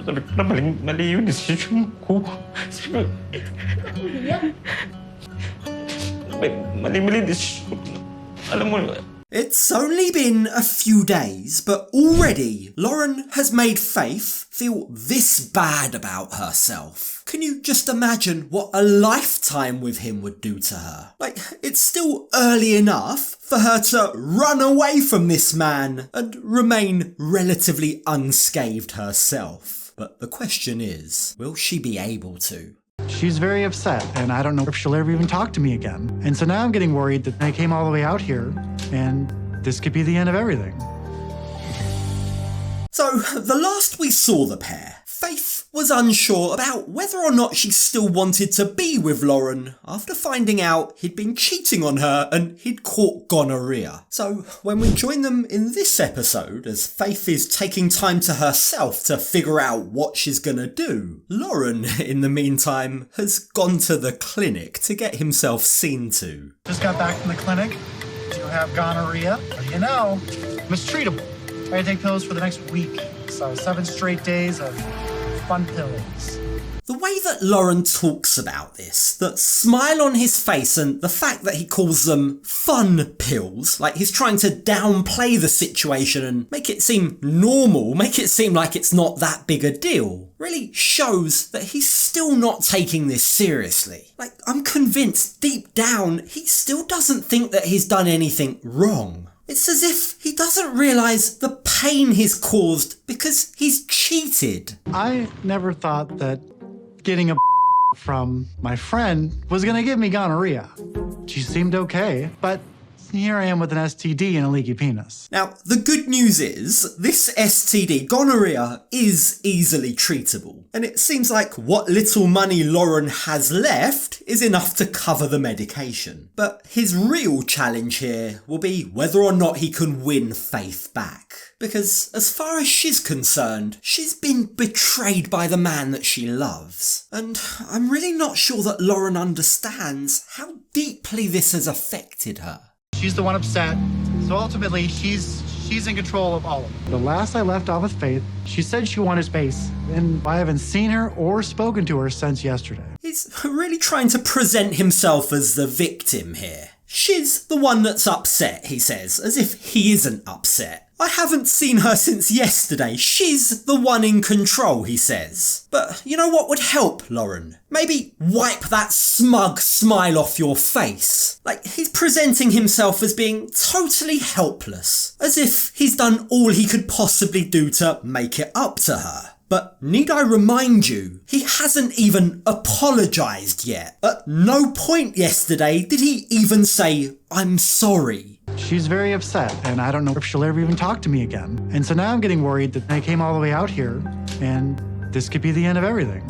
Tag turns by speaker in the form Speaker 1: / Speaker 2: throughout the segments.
Speaker 1: Sabi ko na mali yung decision ko. Sabi ko, mali decision. Alam mo,
Speaker 2: It's only been a few days, but already Loren has made Faith feel this bad about herself. Can you just imagine what a lifetime with him would do to her? Like, it's still early enough for her to run away from this man and remain relatively unscathed herself. But the question is, will she be able to?
Speaker 3: She's very upset, and I don't know if she'll ever even talk to me again. And so now I'm getting worried that I came all the way out here, and this could be the end of everything.
Speaker 2: So, the last we saw the pair, Faith was unsure about whether or not she still wanted to be with Loren after finding out he'd been cheating on her and he'd caught gonorrhea. So when we join them in this episode, as Faith is taking time to herself to figure out what she's gonna do, Loren, in the meantime, has gone to the clinic to get himself seen to.
Speaker 3: Just got back from the clinic. You have gonorrhea. What do you know? It's treatable. I gotta take pills for the next week. So 7 straight days of fun pills.
Speaker 2: The way that Loren talks about this, that smile on his face and the fact that he calls them fun pills, like he's trying to downplay the situation and make it seem normal, make it seem like it's not that big a deal, really shows that he's still not taking this seriously. Like, I'm convinced deep down he still doesn't think that he's done anything wrong. It's as if he doesn't realise the pain he's caused because he's cheated.
Speaker 3: I never thought that getting a from my friend was gonna give me gonorrhea. She seemed okay, but here I am with an STD and a leaky penis.
Speaker 2: Now, the good news is, this STD, gonorrhea, is easily treatable. And it seems like what little money Loren has left is enough to cover the medication. But his real challenge here will be whether or not he can win Faith back. Because as far as she's concerned, she's been betrayed by the man that she loves. And I'm really not sure that Loren understands how deeply this has affected her.
Speaker 3: She's the one upset, so ultimately she's in control of all of it. The last I left off with Faith, she said she wanted space, and I haven't seen her or spoken to her since yesterday.
Speaker 2: He's really trying to present himself as the victim here. She's the one that's upset, he says, as if he isn't upset. I haven't seen her since yesterday. She's the one in control, he says. But you know what would help, Loren? Maybe wipe that smug smile off your face. Like, he's presenting himself as being totally helpless, as if he's done all he could possibly do to make it up to her. But need I remind you, he hasn't even apologised yet. At no point yesterday did he even say, "I'm sorry."
Speaker 3: She's very upset, and I don't know if she'll ever even talk to me again. And so now I'm getting worried that I came all the way out here, and this could be the end of everything.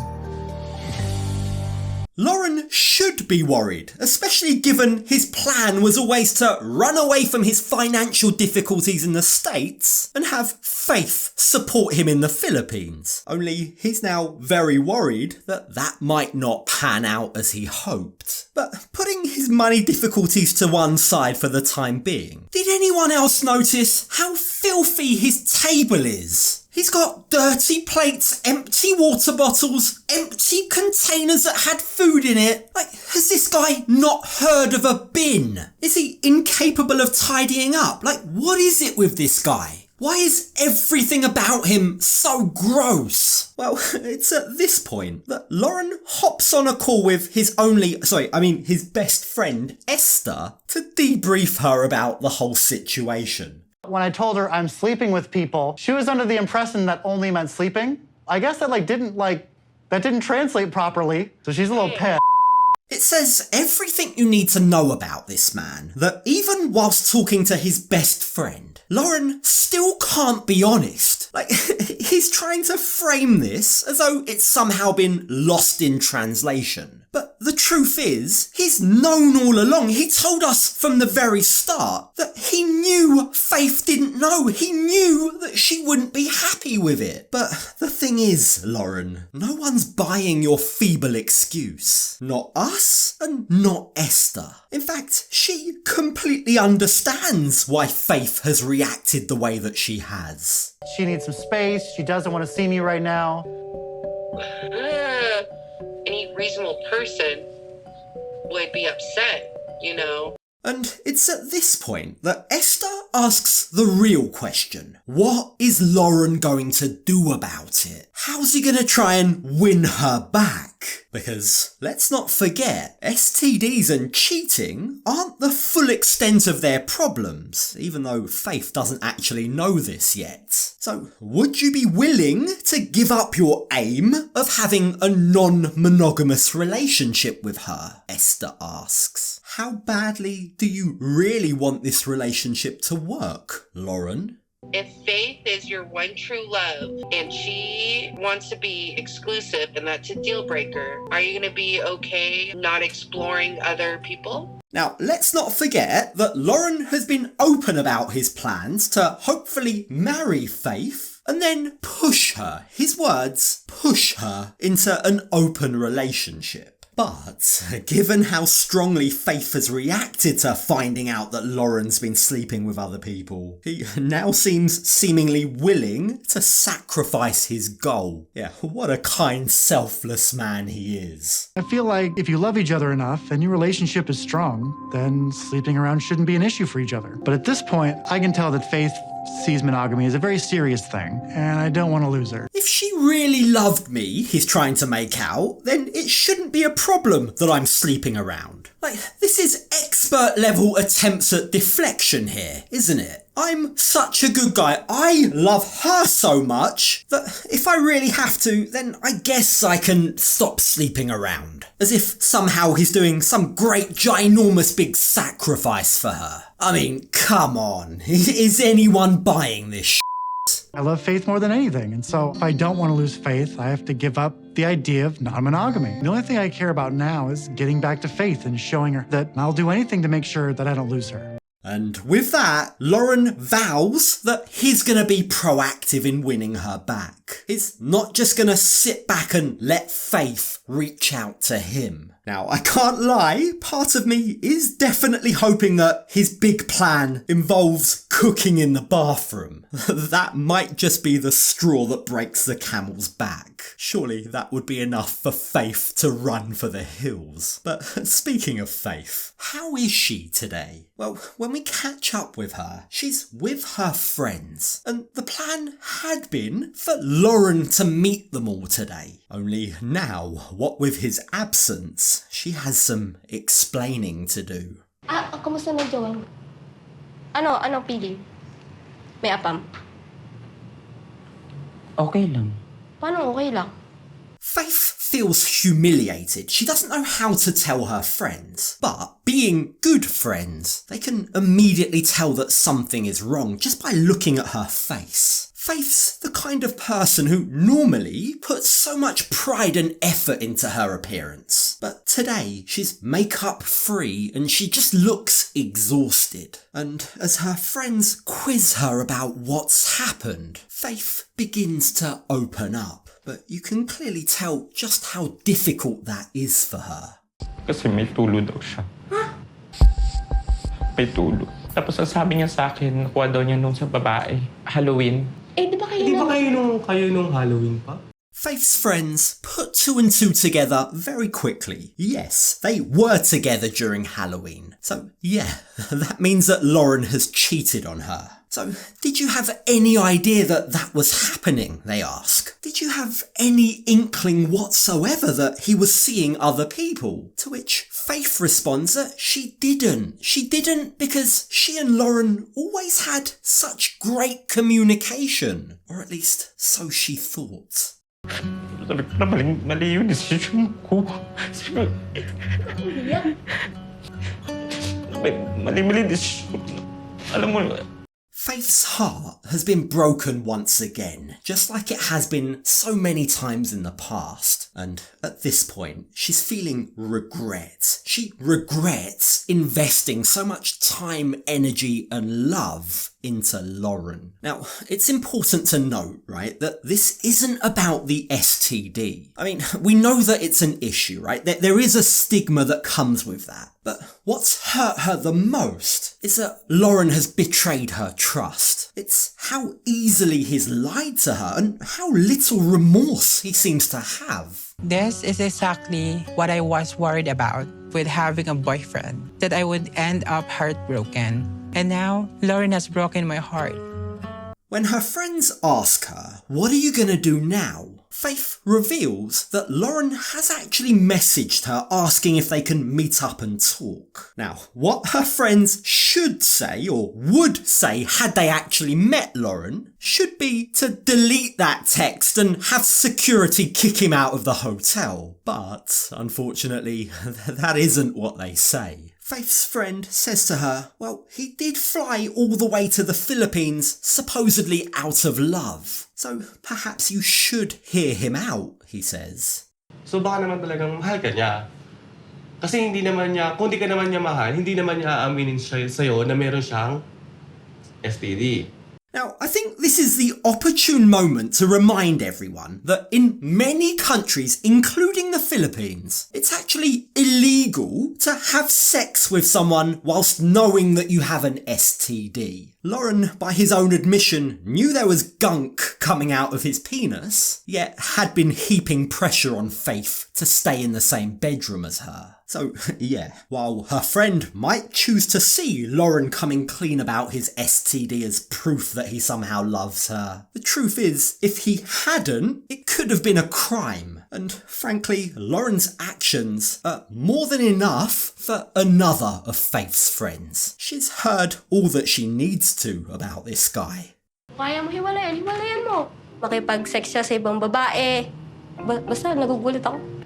Speaker 2: Loren should be worried, especially given his plan was always to run away from his financial difficulties in the States and have Faith support him in the Philippines. Only he's now very worried that that might not pan out as he hoped. But putting his money difficulties to one side for the time being, did anyone else notice how filthy his table is? He's got dirty plates, empty water bottles, empty containers that had food in it. Like, has this guy not heard of a bin? Is he incapable of tidying up? Like, what is it with this guy? Why is everything about him so gross? Well, it's at this point that Loren hops on a call with his his best friend, Esther, to debrief her about the whole situation.
Speaker 3: When I told her I'm sleeping with people, she was under the impression that only meant sleeping. I guess that didn't translate properly, so she's a little pissed.
Speaker 2: It says everything you need to know about this man, that even whilst talking to his best friend, Loren still can't be honest. Like, he's trying to frame this as though it's somehow been lost in translation. But the truth is, he's known all along. He told us from the very start that he knew Faith didn't know. He knew that she wouldn't be happy with it. But the thing is, Loren, no one's buying your feeble excuse. Not us and not Esther. In fact, she completely understands why Faith has reacted the way that she has.
Speaker 3: She needs some space. She doesn't want to see me right now.
Speaker 4: Any reasonable person would be upset, you know.
Speaker 2: And it's at this point that Esther asks the real question. What is Loren going to do about it? How's he going to try and win her back? Because let's not forget, STDs and cheating aren't the full extent of their problems, even though Faith doesn't actually know this yet. So would you be willing to give up your aim of having a non-monogamous relationship with her? Esther asks. How badly do you really want this relationship to work, Loren?
Speaker 4: If Faith is your one true love and she wants to be exclusive and that's a deal breaker, are you going to be okay not exploring other people?
Speaker 2: Now, let's not forget that Loren has been open about his plans to hopefully marry Faith and then push her, his words, push her into an open relationship. But given how strongly Faith has reacted to finding out that Loren's been sleeping with other people, he now seems seemingly willing to sacrifice his goal. Yeah, what a kind, selfless man he is.
Speaker 3: I feel like if you love each other enough and your relationship is strong, then sleeping around shouldn't be an issue for each other. But at this point, I can tell that Faith sees monogamy as a very serious thing, and I don't want to lose her.
Speaker 2: If she really loved me, he's trying to make out, then it shouldn't be a problem that I'm sleeping around. Like, this is expert level attempts at deflection here, isn't it? I'm such a good guy. I love her so much that if I really have to, then I guess I can stop sleeping around. As if somehow he's doing some great ginormous big sacrifice for her. I mean, come on. Is anyone buying this shit?
Speaker 3: I love Faith more than anything, and so if I don't want to lose Faith, I have to give up the idea of non-monogamy. The only thing I care about now is getting back to Faith and showing her that I'll do anything to make sure that I don't lose her.
Speaker 2: And with that, Loren vows that he's gonna be proactive in winning her back. He's not just gonna sit back and let Faith reach out to him. Now, I can't lie, part of me is definitely hoping that his big plan involves cooking in the bathroom. That might just be the straw that breaks the camel's back. Surely that would be enough for Faith to run for the hills. But speaking of Faith, how is she today? Well, when we catch up with her, she's with her friends, and the plan had been for Loren to meet them all today. Only now, what with his absence, she has some explaining to do.
Speaker 5: Kamusta na, Joanne? Anong pili? May apam?
Speaker 1: Okay lang.
Speaker 5: Paano okay lang?
Speaker 2: Faith feels humiliated. She doesn't know how to tell her friends. But being good friends, they can immediately tell that something is wrong just by looking at her face. Faith's the kind of person who normally puts so much pride and effort into her appearance. But today, she's makeup free and she just looks exhausted. And as her friends quiz her about what's happened, Faith begins to open up. But you can clearly tell just how difficult that is for her.
Speaker 1: Kasi may tulo daw siya. May tulo. Tapos ang sabi niya sa akin, nakuha daw niya nung sa babae. Halloween.
Speaker 5: Di ba kayo
Speaker 6: nung Halloween pa?
Speaker 2: Faith's friends put two and two together very quickly. Yes, they were together during Halloween. So yeah, that means that Loren has cheated on her. So, did you have any idea that that was happening, they ask? Did you have any inkling whatsoever that he was seeing other people? To which Faith responds that she didn't. She didn't because she and Loren always had such great communication. Or at least, so she thought.
Speaker 1: Sabi ko na mali yung decision ko. Mali decision. Alam mo,
Speaker 2: Faith's heart has been broken once again, just like it has been so many times in the past. And at this point, she's feeling regret. She regrets investing so much time, energy, and love into Loren. Now, it's important to note, right, that this isn't about the STD. I mean, we know that it's an issue, right? There is a stigma that comes with that. But what's hurt her the most is that Loren has betrayed her trust. It's how easily he's lied to her and how little remorse he seems to have.
Speaker 6: This is exactly what I was worried about with having a boyfriend, that I would end up heartbroken. And now, Loren has broken my heart.
Speaker 2: When her friends ask her, what are you gonna do now? Faith reveals that Loren has actually messaged her asking if they can meet up and talk. Now, what her friends should say, or would say had they actually met Loren, should be to delete that text and have security kick him out of the hotel. But, unfortunately, that isn't what they say. Faith's friend says to her, well, he did fly all the way to the Philippines, supposedly out of love. So perhaps you should hear him out, he says.
Speaker 7: So baka naman talagang mahal ka niya. Kasi hindi naman niya, kung di ka naman niya mahal, hindi naman niya aaminin sa'yo na meron siyang STD.
Speaker 2: Now, I think this is the opportune moment to remind everyone that in many countries, including the Philippines, it's actually illegal to have sex with someone whilst knowing that you have an STD. Loren, by his own admission, knew there was gunk coming out of his penis, yet had been heaping pressure on Faith to stay in the same bedroom as her. So, yeah, while her friend might choose to see Loren coming clean about his STD as proof that he somehow loves her, the truth is, if he hadn't, it could have been a crime. And frankly, Loren's actions are more than enough for another of Faith's friends. She's heard all that she needs to about this guy.
Speaker 5: Kaya mo hiwalayan mo. Makipag-sex siya sa ibang babae. Basta nagugulit ako.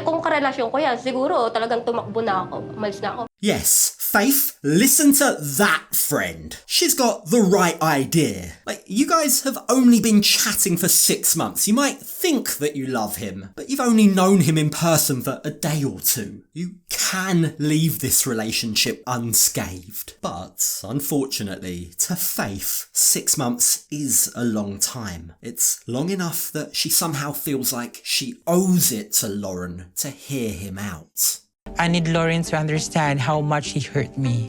Speaker 5: Kung karelasyon ko yan, siguro talagang tumakbo na ako. Umalis na ako.
Speaker 2: Yes, Faith, listen to that friend. She's got the right idea. Like, you guys have only been chatting for 6 months. You might think that you love him, but you've only known him in person for a day or two. You can leave this relationship unscathed. But, unfortunately, to Faith, 6 months is a long time. It's long enough that she somehow feels like she owes it to Loren to hear him out.
Speaker 6: I need Loren to understand how much he hurt me.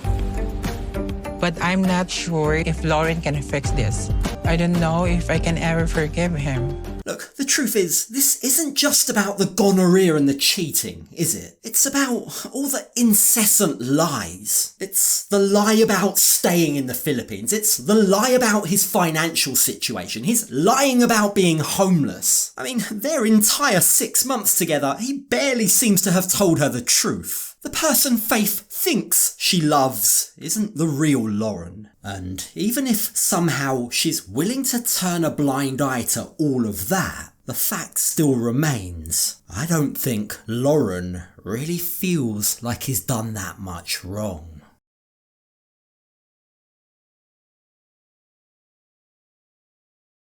Speaker 6: But I'm not sure if Loren can fix this. I don't know if I can ever forgive him.
Speaker 2: Look, the truth is, this isn't just about the gonorrhea and the cheating, is it? It's about all the incessant lies. It's the lie about staying in the Philippines. It's the lie about his financial situation. He's lying about being homeless. I mean, their entire 6 months together, he barely seems to have told her the truth. The person Faith thinks she loves isn't the real Loren. And even if somehow she's willing to turn a blind eye to all of that, the fact still remains. I don't think Loren really feels like he's done that much wrong.